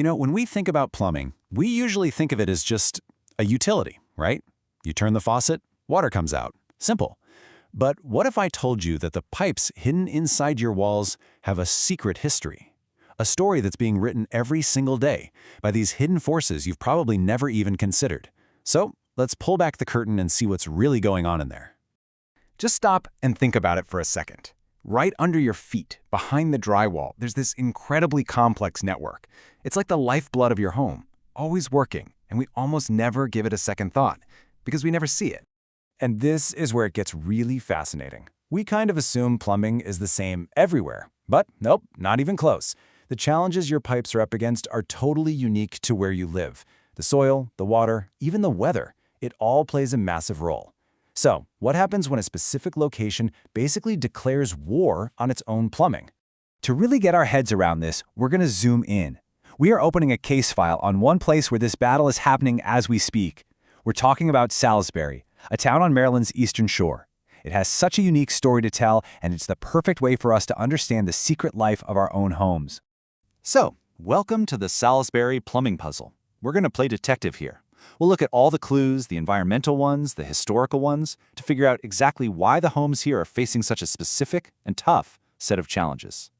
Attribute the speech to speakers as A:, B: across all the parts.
A: When we think about plumbing, we usually think of it as just a utility, right? You turn the faucet, water comes out. Simple. But what if I told you that the pipes hidden inside your walls have a secret history? A story that's being written every single day by these hidden forces you've probably never even considered. So let's pull back the curtain and see what's really going on in there. Just stop and think about it for a second. Right under your feet, behind the drywall, there's this incredibly complex network. It's like the lifeblood of your home, always working, and we almost never give it a second thought because we never see it. And this is where it gets really fascinating. We kind of assume plumbing is the same everywhere, but nope, not even close. The challenges your pipes are up against are totally unique to where you live. The soil, the water, even the weather, it all plays a massive role. So, what happens when a specific location basically declares war on its own plumbing? To really get our heads around this, we're going to zoom in. We are opening a case file on one place where this battle is happening as we speak. We're talking about Salisbury, a town on Maryland's eastern shore. It has such a unique story to tell, and it's the perfect way for us to understand the secret life of our own homes. So, welcome to the Salisbury plumbing puzzle. We're going to play detective here. We'll look at all the clues, the environmental ones, the historical ones, to figure out exactly why the homes here are facing such a specific and tough set of challenges.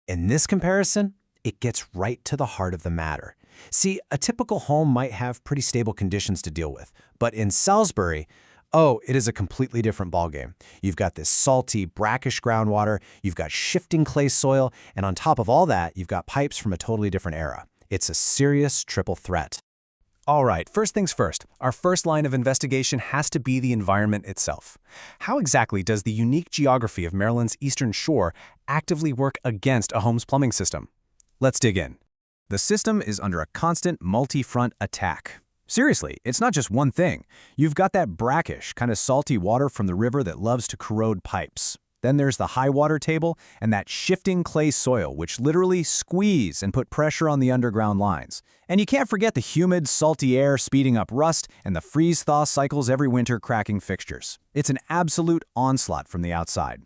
B: In this comparison, it gets right to the heart of the matter. See, a typical home might have pretty stable conditions to deal with, but in Salisbury, it is a completely different ballgame. You've got this salty, brackish groundwater, you've got shifting clay soil, and on top of all that, you've got pipes from a totally different era. It's a serious triple threat. All right, first things first. Our first line of investigation has to be the environment itself. How exactly does the unique geography of Maryland's eastern shore actively work against a home's plumbing system? Let's dig in. The system is under a constant multi-front attack. Seriously, it's not just one thing. You've got that brackish, kind of salty water from the river that loves to corrode pipes. Then there's the high water table and that shifting clay soil, which literally squeeze and put pressure on the underground lines. And you can't forget the humid, salty air speeding up rust and the freeze-thaw cycles every winter cracking fixtures. It's an absolute onslaught from the outside.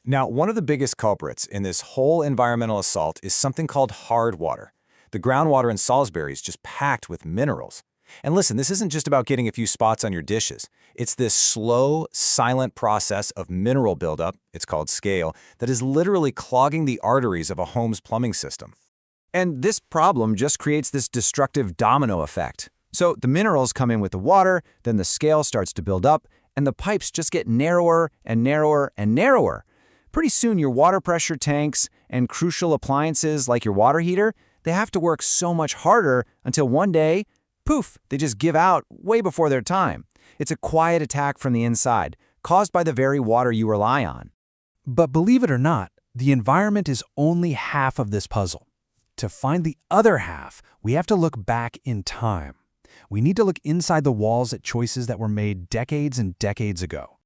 B: Now, one of the biggest culprits in this whole environmental assault is something called hard water. The groundwater in Salisbury is just packed with minerals. And listen, this isn't just about getting a few spots on your dishes. It's this slow, silent process of mineral buildup, it's called scale, that is literally clogging the arteries of a home's plumbing system. And this problem just creates this destructive domino effect. So the minerals come in with the water, then the scale starts to build up, and the pipes just get narrower and narrower and narrower. Pretty soon your water pressure tanks and crucial appliances like your water heater, they have to work so much harder until one day, poof, they just give out way before their time. It's a quiet attack from the inside, caused by the very water you rely on. But believe it or not, the environment is only half of this puzzle. To find the other half, we have to look back in time. We need to look inside the walls at choices that were made decades and decades ago.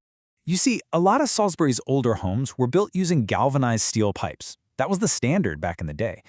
B: You see, a lot of Salisbury's older homes were built using galvanized steel pipes. That was the standard back in the day.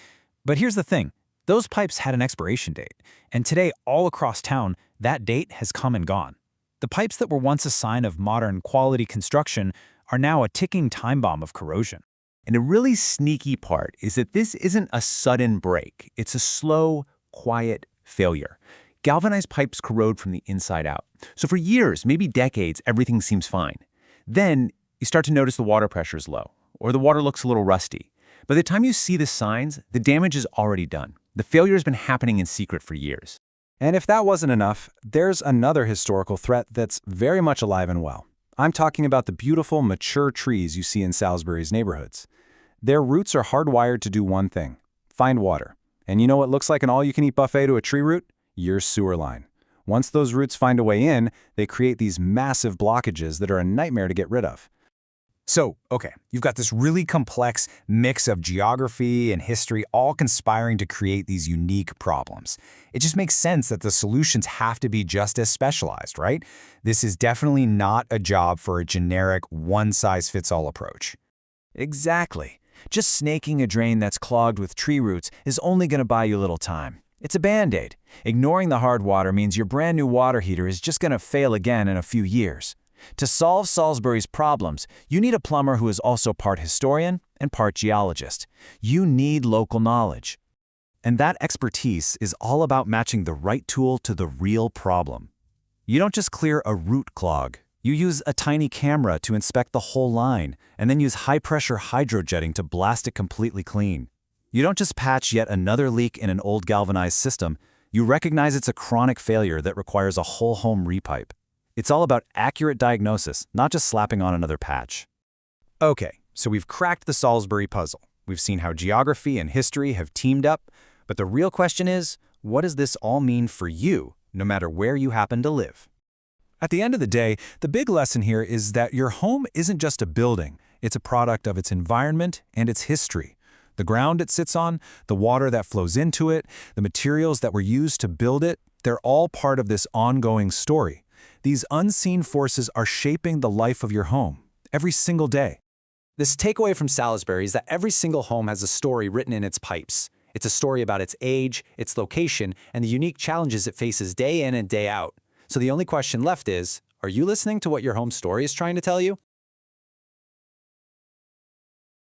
B: But here's the thing. Those pipes had an expiration date, and today all across town, that date has come and gone. The pipes that were once a sign of modern quality construction are now a ticking time bomb of corrosion. And a really sneaky part is that this isn't a sudden break. It's a slow, quiet failure. Galvanized pipes corrode from the inside out. So for years, maybe decades, everything seems fine. Then you start to notice the water pressure is low, or the water looks a little rusty. By the time you see the signs, the damage is already done. The failure has been happening in secret for years. And if that wasn't enough, there's another historical threat that's very much alive and well. I'm talking about the beautiful, mature trees you see in Salisbury's neighborhoods. Their roots are hardwired to do one thing: find water. And you know what looks like an all-you-can-eat buffet to a tree root? Your sewer line. Once those roots find a way in, they create these massive blockages that are a nightmare to get rid of. So, you've got this really complex mix of geography and history all conspiring to create these unique problems. It just makes sense that the solutions have to be just as specialized, right? This is definitely not a job for a generic one-size-fits-all approach. Exactly. Just snaking a drain that's clogged with tree roots is only going to buy you a little time. It's a Band-Aid. Ignoring the hard water means your brand new water heater is just going to fail again in a few years. To solve Salisbury's problems, you need a plumber who is also part historian and part geologist. You need local knowledge.
A: And that expertise is all about matching the right tool to the real problem. You don't just clear a root clog. You use a tiny camera to inspect the whole line, and then use high-pressure hydrojetting to blast it completely clean. You don't just patch yet another leak in an old galvanized system. You recognize it's a chronic failure that requires a whole home repipe. It's all about accurate diagnosis, not just slapping on another patch.
B: Okay, so we've cracked the Salisbury puzzle. We've seen how geography and history have teamed up, but the real question is, what does this all mean for you, no matter where you happen to live?
A: At the end of the day, the big lesson here is that your home isn't just a building. It's a product of its environment and its history. The ground it sits on, the water that flows into it, the materials that were used to build it, they're all part of this ongoing story. These unseen forces are shaping the life of your home, every single day.
B: This takeaway from Salisbury is that every single home has a story written in its pipes. It's a story about its age, its location, and the unique challenges it faces day in and day out. So the only question left is, are you listening to what your home story is trying to tell you?